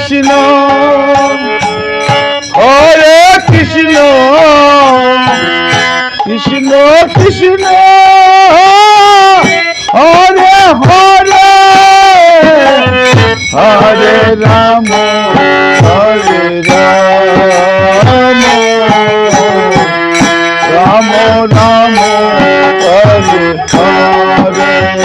Krishna Hare Krishna Krishna Krishna Hare Hare Hare Ram Hare Ram Ram Ram Hare Hare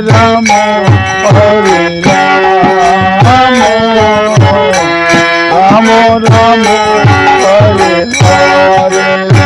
Ram Hare Ram Ram Ram Hare Hare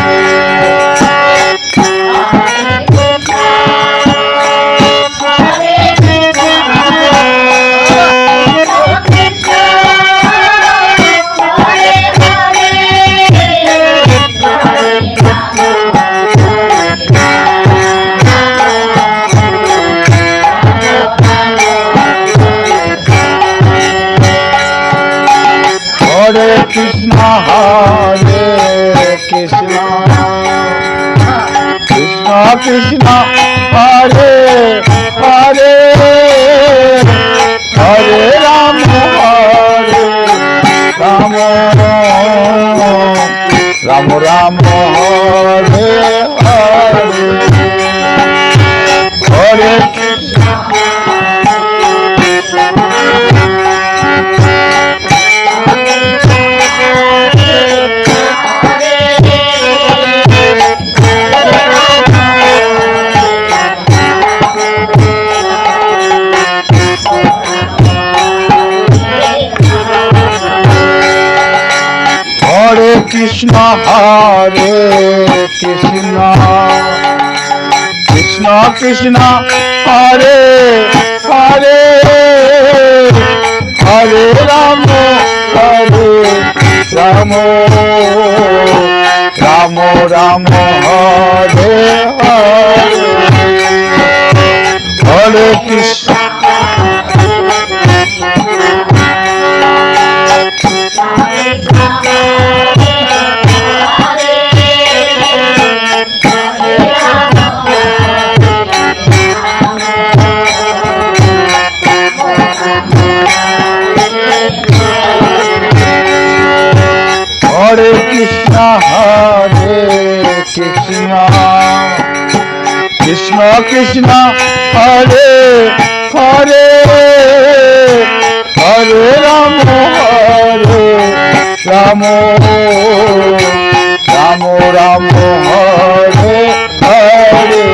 Krishna Hare Krishna Krishna Krishna Hare Hare Hare Rama Hare Rama Rama Rama Hare Hare Hare Krishna Krishna Hare Krishna Krishna Krishna Hare Hare Hare Rama Hare Rama Rama Rama Hare Hare Hare Krishna Hare Krishna Hare Krishna Krishna Krishna Hare Hare Hare Rama Hare Rama Rama Rama Hare Hare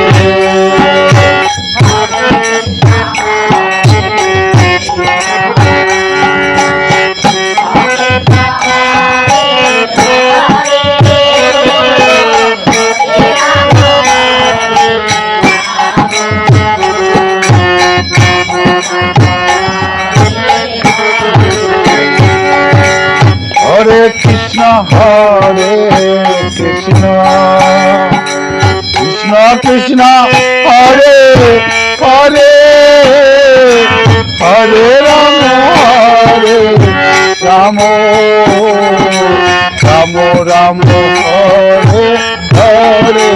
Hare Krishna Hare Krishna Krishna Krishna Hare Hare Hare Rama Hare Rama Rama Rama Hare Hare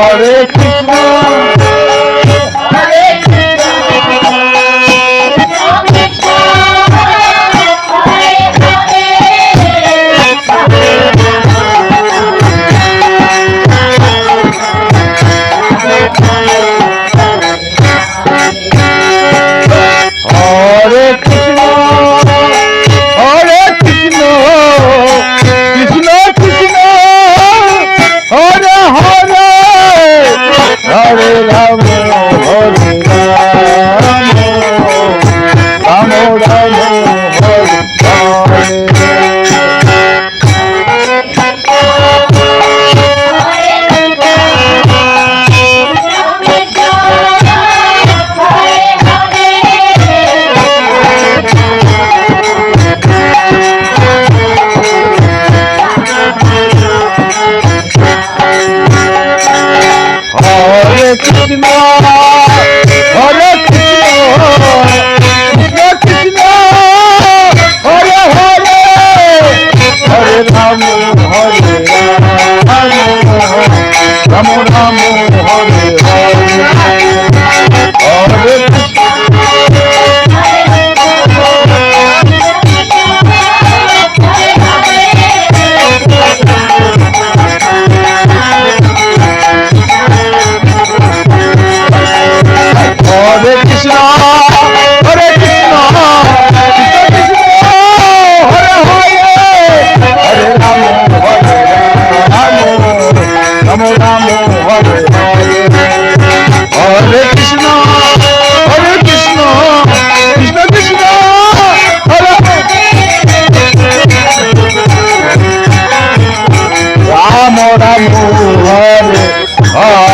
Hare Krishna, Krishna Krishna, Hare Hare, Hare Rama, Hare Rama, Rama Rama, Hare Hare, Hare Krishna. Hare